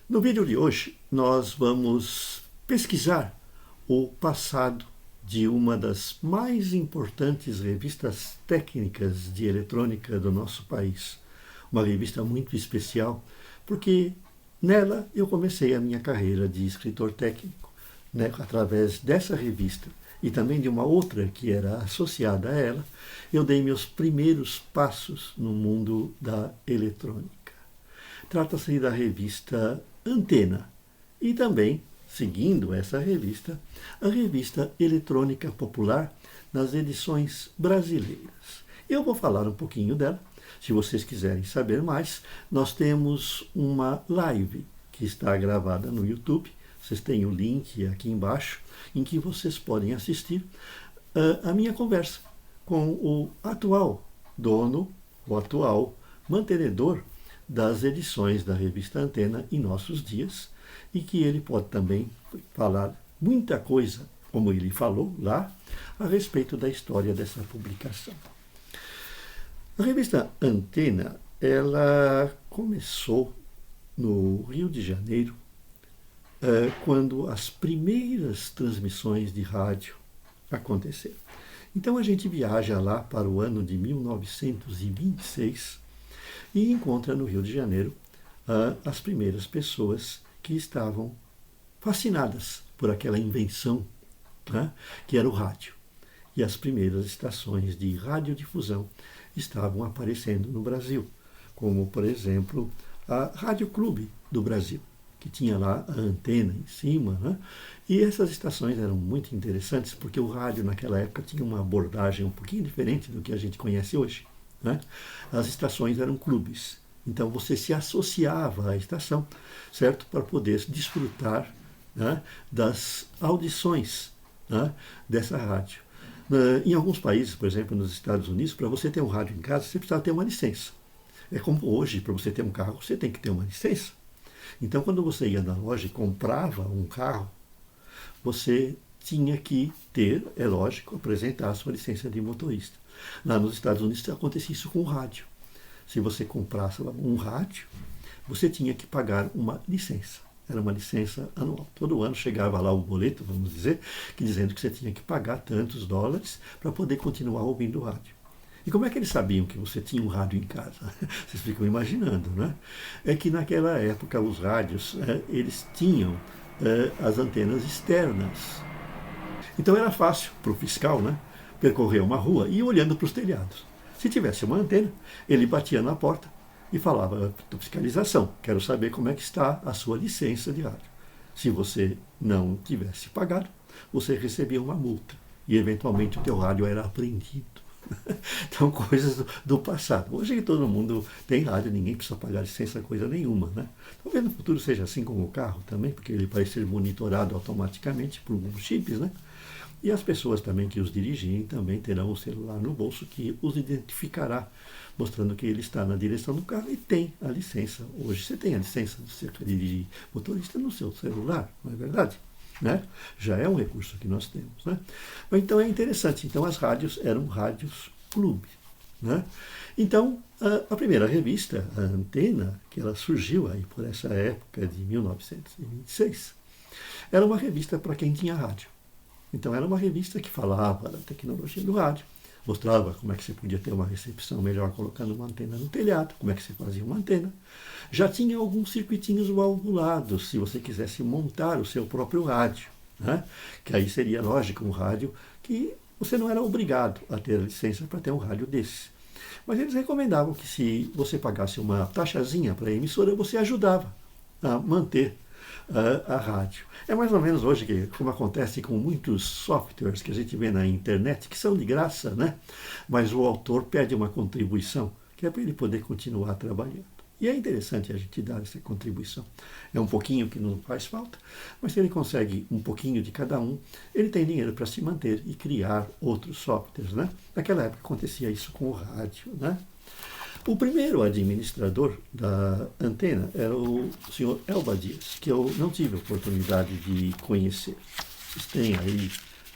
No vídeo de hoje, nós vamos pesquisar o passado de uma das mais importantes revistas técnicas de eletrônica do nosso país. Uma revista muito especial, porque nela eu comecei a minha carreira de escritor técnico, né? Através dessa revista e também de uma outra que era associada a ela, eu dei meus primeiros passos no mundo da eletrônica. Trata-se da revista Antena e também, seguindo essa revista, a revista Eletrônica Popular nas edições brasileiras. Eu vou falar um pouquinho dela. Se vocês quiserem saber mais, nós temos uma live que está gravada no YouTube. Vocês têm o link aqui embaixo, em que vocês podem assistir a minha conversa com o atual dono, o atual mantenedor das edições da revista Antena em nossos dias, e que ele pode também falar muita coisa, como ele falou lá, a respeito da história dessa publicação. A revista Antena, ela começou no Rio de Janeiro, quando as primeiras transmissões de rádio aconteceram. Então a gente viaja lá para o ano de 1926 e encontra no Rio de Janeiro as primeiras pessoas que estavam fascinadas por aquela invenção, né, que era o rádio. E as primeiras estações de radiodifusão estavam aparecendo no Brasil, como, por exemplo, a Rádio Clube do Brasil, que tinha lá a antena em cima, né? E essas estações eram muito interessantes, porque o rádio naquela época tinha uma abordagem um pouquinho diferente do que a gente conhece hoje, né? As estações eram clubes, então você se associava à estação, certo? Para poder desfrutar, né, das audições, né, dessa rádio. Em alguns países, por exemplo, nos Estados Unidos, para você ter um rádio em casa, você precisa ter uma licença. É como hoje, para você ter um carro, você tem que ter uma licença. Então, quando você ia na loja e comprava um carro, você tinha que ter, é lógico, apresentar a sua licença de motorista. Lá nos Estados Unidos acontecia isso com o rádio. Se você comprasse um rádio, você tinha que pagar uma licença. Era uma licença anual. Todo ano chegava lá o boleto, vamos dizer, que dizendo que você tinha que pagar tantos dólares para poder continuar ouvindo o rádio. E como é que eles sabiam que você tinha um rádio em casa? Vocês ficam imaginando, né? É que naquela época os rádios, eles tinham as antenas externas. Então era fácil para o fiscal, né, percorrer uma rua e ir olhando para os telhados. Se tivesse uma antena, ele batia na porta e falava: fiscalização, quero saber como é que está a sua licença de rádio. Se você não tivesse pagado, você recebia uma multa e eventualmente o teu rádio era apreendido. Então, coisas do passado. Hoje que todo mundo tem rádio, ninguém precisa pagar licença, coisa nenhuma, né? Talvez no futuro seja assim com o carro também, porque ele vai ser monitorado automaticamente por alguns chips, né? E as pessoas também que os dirigirem também terão o celular no bolso que os identificará, mostrando que ele está na direção do carro e tem a licença. Hoje você tem a licença de você dirigir motorista no seu celular, não é verdade? Né? Já é um recurso que nós temos, né? Então é interessante. Então as rádios eram rádios clube, né? Então a primeira revista, a Antena, que ela surgiu aí por essa época de 1926, era uma revista para quem tinha rádio. Então era uma revista que falava da tecnologia do rádio, mostrava como é que você podia ter uma recepção melhor colocando uma antena no telhado, como é que você fazia uma antena. Já tinha alguns circuitinhos valvulados, se você quisesse montar o seu próprio rádio, né? Que aí seria, lógico, um rádio que você não era obrigado a ter a licença para ter um rádio desse. Mas eles recomendavam que se você pagasse uma taxazinha para a emissora, você ajudava a manter a rádio. É mais ou menos hoje que, como acontece com muitos softwares que a gente vê na internet, que são de graça, né? Mas o autor pede uma contribuição, que é para ele poder continuar trabalhando. E é interessante a gente dar essa contribuição. É um pouquinho que não faz falta, mas se ele consegue um pouquinho de cada um, ele tem dinheiro para se manter e criar outros softwares, né? Naquela época acontecia isso com o rádio, né? O primeiro administrador da Antena era o senhor Elba Dias, que eu não tive a oportunidade de conhecer. Vocês têm aí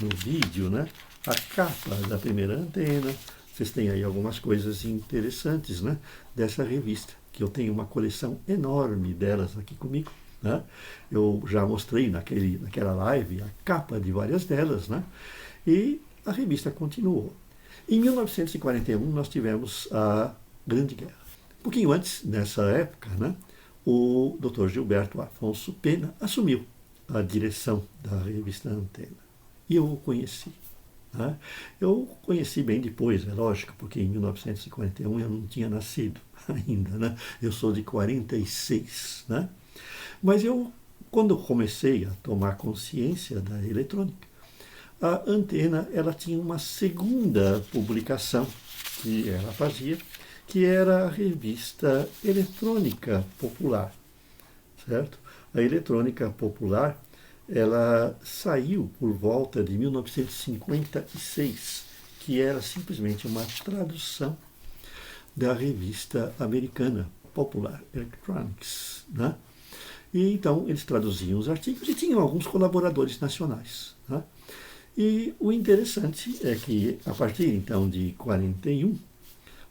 no vídeo, né, a capa da primeira Antena. Vocês têm aí algumas coisas interessantes, né, dessa revista, que eu tenho uma coleção enorme delas aqui comigo, né? Eu já mostrei naquela live a capa de várias delas, né? E a revista continuou. Em 1941 nós tivemos a Grande Guerra. Um pouquinho antes, nessa época, né, o Dr. Gilberto Afonso Pena assumiu a direção da revista Antena. E eu o conheci. Né? Eu o conheci bem depois, é lógico, porque em 1941 eu não tinha nascido ainda. Né? Eu sou de 46. Né? Mas quando eu comecei a tomar consciência da eletrônica, a Antena ela tinha uma segunda publicação que ela fazia, que era a revista Eletrônica Popular, certo? A Eletrônica Popular, ela saiu por volta de 1956, que era simplesmente uma tradução da revista americana Popular Electronics, né? E então eles traduziam os artigos e tinham alguns colaboradores nacionais, né? E o interessante é que, a partir então de 41,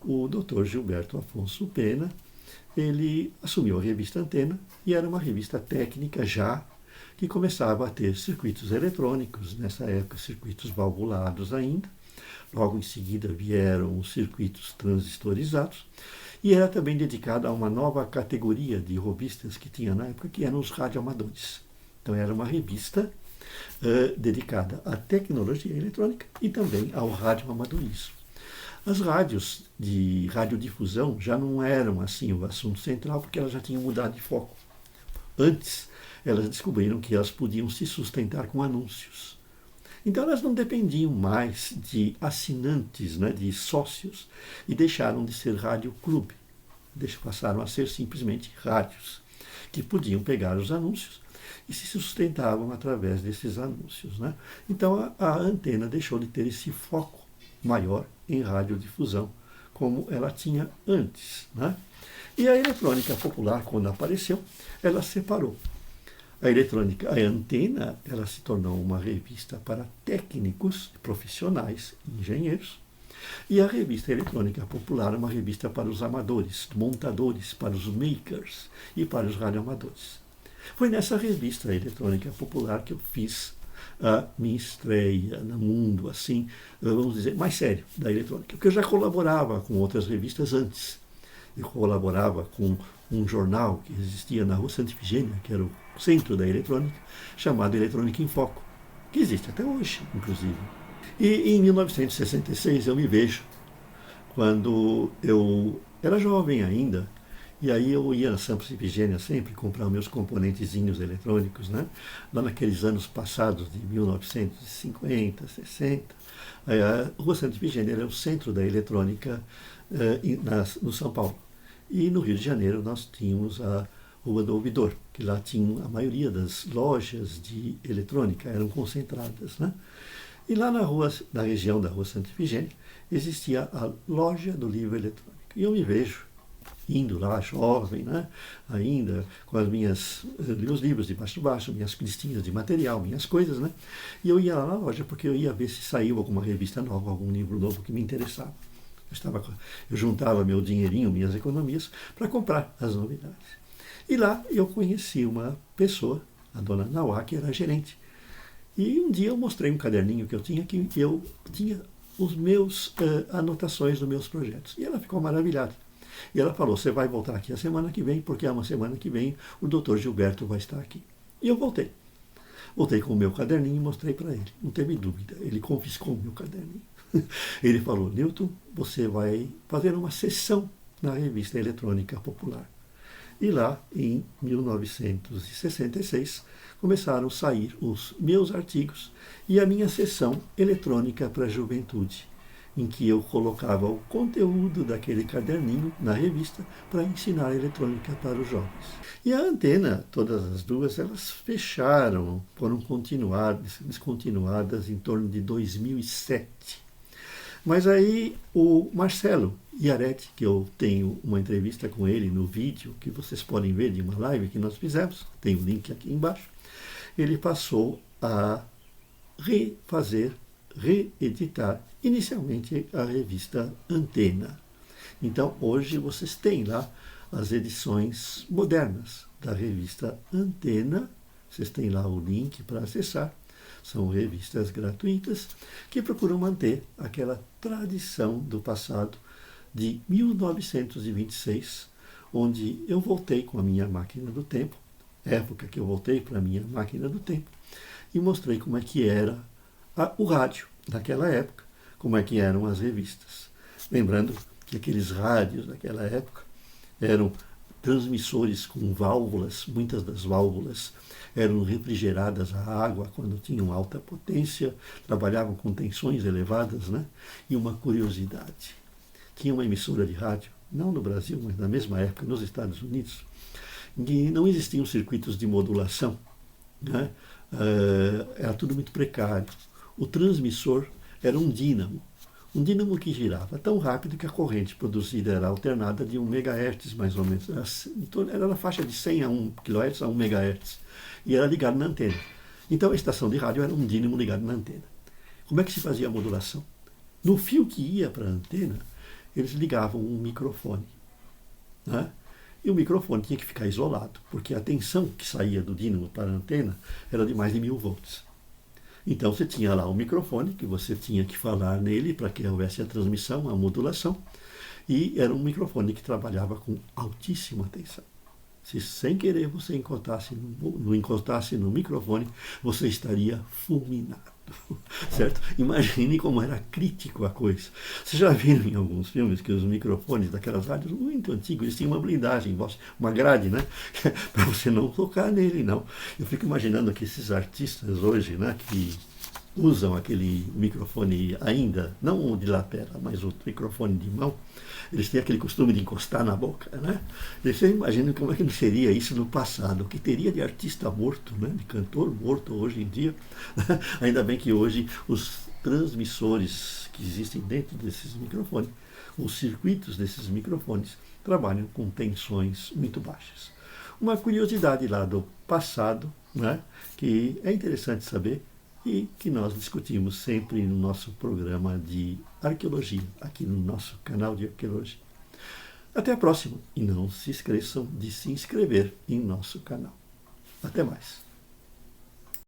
o Dr. Gilberto Afonso Pena, ele assumiu a revista Antena e era uma revista técnica já, que começava a ter circuitos eletrônicos, nessa época circuitos valvulados ainda. Logo em seguida vieram os circuitos transistorizados e era também dedicada a uma nova categoria de revistas que tinha na época, que eram os radioamadores. Então era uma revista dedicada à tecnologia eletrônica e também ao radioamadorismo. As rádios de radiodifusão já não eram assim o assunto central, porque elas já tinham mudado de foco. Antes, elas descobriram que elas podiam se sustentar com anúncios. Então elas não dependiam mais de assinantes, né, de sócios, e deixaram de ser rádio-clube. Passaram a ser simplesmente rádios, que podiam pegar os anúncios e se sustentavam através desses anúncios. Né? Então a Antena deixou de ter esse foco maior em radiodifusão, como ela tinha antes. Né? E a Eletrônica Popular, quando apareceu, ela separou. A Antena, ela se tornou uma revista para técnicos, profissionais, engenheiros, e a revista Eletrônica Popular, uma revista para os amadores, montadores, para os makers e para os radioamadores. Foi nessa revista Eletrônica Popular que eu fiz a minha estreia no mundo, assim, vamos dizer, mais sério, da eletrônica, porque eu já colaborava com outras revistas antes. Eu colaborava com um jornal que existia na Rua Santa Ifigênia, que era o centro da eletrônica, chamado Eletrônica em Foco, que existe até hoje, inclusive. E em 1966 eu me vejo, quando eu era jovem ainda, e aí eu ia na Santa Ifigênia sempre comprar meus componentezinhos eletrônicos, né? Lá naqueles anos passados de 1950, 60. A Rua Santa Ifigênia era o centro da eletrônica no São Paulo. E no Rio de Janeiro nós tínhamos a Rua do Ouvidor, que lá tinha a maioria das lojas de eletrônica, eram concentradas. Né? E lá na região da Rua Santa Ifigênia, existia a Loja do Livro Eletrônico. E eu me vejo indo lá, jovem, né? Ainda com meus livros de baixo a baixo, minhas listinhas de material, minhas coisas, né? E eu ia lá na loja porque eu ia ver se saiu alguma revista nova, algum livro novo que me interessava. Eu juntava meu dinheirinho, minhas economias, para comprar as novidades. E lá eu conheci uma pessoa, a dona Nauá, que era gerente. E um dia eu mostrei um caderninho que eu tinha os meus anotações dos meus projetos. E ela ficou maravilhada. E ela falou, você vai voltar aqui a semana que vem, porque uma semana que vem o doutor Gilberto vai estar aqui. E eu voltei. Voltei com o meu caderninho e mostrei para ele. Não teve dúvida, ele confiscou o meu caderninho. Ele falou, Newton, você vai fazer uma sessão na revista Eletrônica Popular. E lá, em 1966, começaram a sair os meus artigos e a minha sessão Eletrônica para a Juventude, em que eu colocava o conteúdo daquele caderninho na revista para ensinar eletrônica para os jovens. E a Antena, todas as duas, elas fecharam, foram descontinuadas em torno de 2007. Mas aí o Marcelo Iaretti, que eu tenho uma entrevista com ele no vídeo, que vocês podem ver de uma live que nós fizemos, tem o link aqui embaixo, ele passou a reeditar inicialmente a revista Antena. Então hoje vocês têm lá as edições modernas da revista Antena. Vocês têm lá o link para acessar. São revistas gratuitas que procuram manter aquela tradição do passado de 1926, onde eu voltei com a minha máquina do tempo, época que eu voltei para a minha máquina do tempo, e mostrei como é que era o rádio daquela época, como é que eram as revistas. Lembrando que aqueles rádios daquela época eram transmissores com válvulas, muitas das válvulas eram refrigeradas à água quando tinham alta potência, trabalhavam com tensões elevadas, né? E uma curiosidade, tinha uma emissora de rádio, não no Brasil, mas na mesma época nos Estados Unidos, em que não existiam circuitos de modulação, né? Era tudo muito precário. O transmissor era um dínamo que girava tão rápido que a corrente produzida era alternada de 1 MHz, mais ou menos. Era na faixa de 100 a 1 kHz a 1 MHz. E era ligado na antena. Então a estação de rádio era um dínamo ligado na antena. Como é que se fazia a modulação? No fio que ia para a antena, eles ligavam um microfone, né? E o microfone tinha que ficar isolado, porque a tensão que saía do dínamo para a antena era de mais de 1000 volts. Então você tinha lá um microfone que você tinha que falar nele para que houvesse a transmissão, a modulação, e era um microfone que trabalhava com altíssima tensão. Se sem querer você encostasse no microfone, você estaria fulminado, certo? Imagine como era crítico a coisa. Vocês já viram em alguns filmes que os microfones daquelas rádios muito antigos, eles tinham uma blindagem, uma grade, né? Para você não tocar nele, não. Eu fico imaginando que esses artistas hoje, né, que usam aquele microfone ainda, não o de lapela, mas o microfone de mão, eles têm aquele costume de encostar na boca, né? Você imagina como é que não seria isso no passado, o que teria de artista morto, né? De cantor morto hoje em dia. Ainda bem que hoje os transmissores que existem dentro desses microfones, os circuitos desses microfones, trabalham com tensões muito baixas. Uma curiosidade lá do passado, né? Que é interessante saber, e que nós discutimos sempre no nosso programa de arqueologia, aqui no nosso canal de arqueologia. Até a próxima, e não se esqueçam de se inscrever em nosso canal. Até mais.